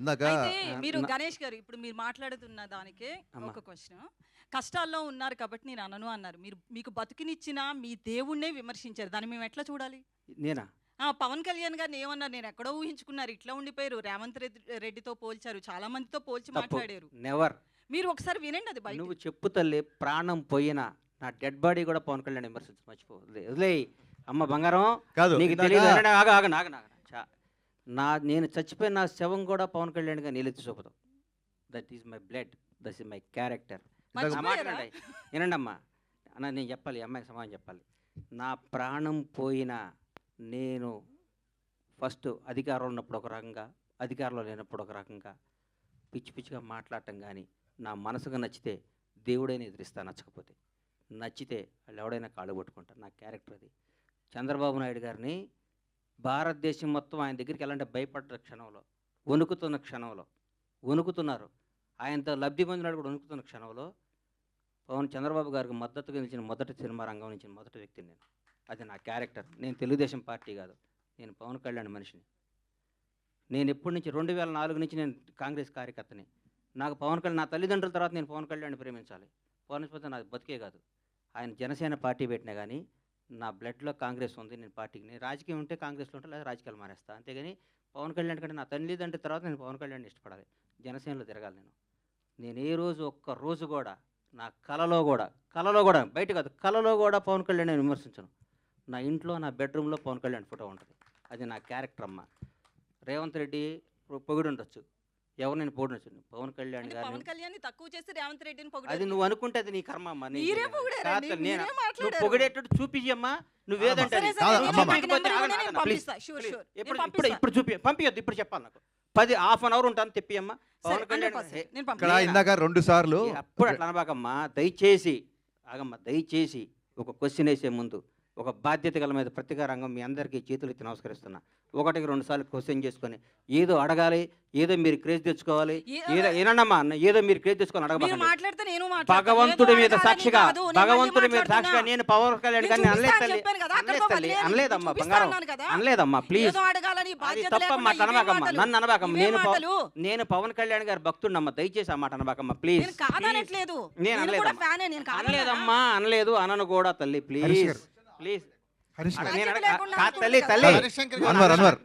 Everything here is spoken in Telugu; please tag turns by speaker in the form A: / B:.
A: ఇందాక
B: అయితే మీరు గణేష్ గారు ఇప్పుడు మీరు మాట్లాడుతున్న దానికే ఒక క్వశ్చన్. కష్టాల్లో ఉన్నారు కాబట్టి నేను అనను అన్నారు. మీకు బతుకునిచ్చిన మీ దేవుణ్ణే విమర్శించారు. దాన్ని మేము ఎట్లా చూడాలి?
C: నేనా?
B: పవన్ కళ్యాణ్ గారిని ఏమన్నారు? నేను ఎక్కడో ఊహించుకున్నారు, ఇట్లా ఉండిపోయారు. రేవంత్ రెడ్డితో పోల్చారు, చాలా మందితో పోల్చి మాట్లాడారు.
C: నెవర్.
B: మీరు ఒకసారి వినండి అది బయట.
C: నువ్వు చెప్పు తల్లి, ప్రాణం పోయినా నా డెడ్ బాడీ కూడా పవన్ కళ్యాణ్ విమర్శించి మర్చిపో. వదిలేయ్ అమ్మ బంగారం.
A: కాదు,
C: నీకు
A: ఇందాక-
C: తెలియదు. నేను చచ్చిపోయిన నా శవం కూడా పవన్ కళ్యాణ్గా నీళ్ళెత్తి చూపుతాం. That is my blood, that is my character. వినండి అమ్మా అన్న, నేను చెప్పాలి, ఈ అమ్మాయికి సమాధానం చెప్పాలి. నా ప్రాణం పోయినా నేను ఫస్ట్ అధికారంలో ఉన్నప్పుడు ఒక రకంగా, అధికారంలో లేనప్పుడు ఒక రకంగా పిచ్చి పిచ్చిగా మాట్లాడటం. కానీ నా మనసుకు నచ్చితే దేవుడైనా ఎదిరిస్తా, నచ్చకపోతే నచ్చితే వాళ్ళు ఎవడైనా కాళ్ళు పట్టుకుంటారు. నా క్యారెక్టర్ అది. చంద్రబాబు నాయుడు గారిని భారతదేశం మొత్తం ఆయన దగ్గరికి వెళ్ళాలంటే భయపడ్డ క్షణంలో, వణుకుతున్న క్షణంలో, వణుకుతున్నారు. ఆయనతో లబ్ధి పొందినాడు కూడా వణుకుతున్న క్షణంలో చంద్రబాబు గారికి మద్దతుగా నిలిచిన మొదటి సినిమా రంగం నుంచి మొదటి వ్యక్తిని నేను. అది నా క్యారెక్టర్. నేను తెలుగుదేశం పార్టీ కాదు, నేను పవన్ కళ్యాణ్ మనిషిని. నేను ఎప్పటి నుంచి 2004 నుంచి నేను కాంగ్రెస్ కార్యకర్తని. నాకు పవన్ కళ్యాణ్, నా తల్లిదండ్రుల తర్వాత నేను పవన్ కళ్యాణ్ ప్రేమించాలి. పవన్ నాది బతికే కాదు. ఆయన జనసేన పార్టీ పెట్టినా కానీ నా బ్లడ్లో కాంగ్రెస్ ఉంది. నేను పార్టీకి, నేను రాజకీయం ఉంటే కాంగ్రెస్లో ఉంటే లేదా రాజకీయాలు మానేస్తా. అంతేగాని పవన్ కళ్యాణ్ కంటే నా తల్లిదండ్రుల తర్వాత నేను పవన్ కళ్యాణ్ ఇష్టపడాలి. జనసేనలో తిరగాలి. నేను ఏ రోజు ఒక్క రోజు కూడా నా కలలో కూడా బయట కాదు, కలలో కూడా పవన్ కళ్యాణ్ నేను విమర్శించను. నా ఇంట్లో, నా బెడ్రూమ్లో పవన్ కళ్యాణ్ ఫోటో ఉంటుంది. అది నా క్యారెక్టర్ అమ్మ. రేవంత్ రెడ్డి పొగిడి ఉండొచ్చు, ఎవరు నేను పొగిడొచ్చు. పవన్ కళ్యాణ్ గారిని
B: తక్కువ చేసి రేవంత్ రెడ్డిని పొగిడారు.
C: అది నువ్వు అనుకుంటే అది నీ కర్మ అమ్మా.
B: మీరే పొగిడారండి, మీరే
C: నువ్వు
B: మాట్లాడారు.
C: పొగిడేటట్టు చూపించమ్మా. నువ్వేదంటే
B: సరే, సరే, నేను పంపిస్తా. Sure, sure.
C: ఇప్పుడు చూపి, పంపించద్దు. ఇప్పుడు చెప్పాలి నాకు 10 హాఫ్ అన్ అవర్ ఉంటాను, తెప్పియమ్మా. పవన్ కళ్యాణ్
A: ఇక్కడ ఇందాక 2 సార్లు
C: అప్పుడు అట్లా అనబాకమ్మా. దయచేసి ఆగమ్మా, దయచేసి ఒక క్వశ్చన్ వేసే ముందు ఒక బాధ్యత గల మీద ప్రతిగా రంగం మీ అందరికీ చేతులు ఎత్తి నమస్కరిస్తున్నా. 1-2 సార్లు క్వశ్చన్ చేసుకొని ఏదో అడగాలి, ఏదో మీరు క్రేజ్ తెచ్చుకోవాలి, ఏదో ఏనమ్మా అన్న, ఏదో మీరు క్రేజ్ తెచ్చుకొని అడగబాకండి. భగవంతుడి మీద సాక్షిగా, నేను పవన్ కళ్యాణ్ గారిని అనలేదమ్మా బంగారం, అనలేదమ్మా. ప్లీజ్ తప్పమ్మా, అనబాకమ్మా, నన్ను అనబాకమ్మా. నేను పవన్ కళ్యాణ్ గారి భక్తుడినమ్మా, దయచేసి ఆ మాట అనబాకమ్మా ప్లీజ్. నేను అనలేదమ్మా, అనలేదు, అనను కూడా తల్లి. ప్లీజ్ ప్లీజ్
A: హరీష్
C: తల్లి తల్లి
A: అన్వర్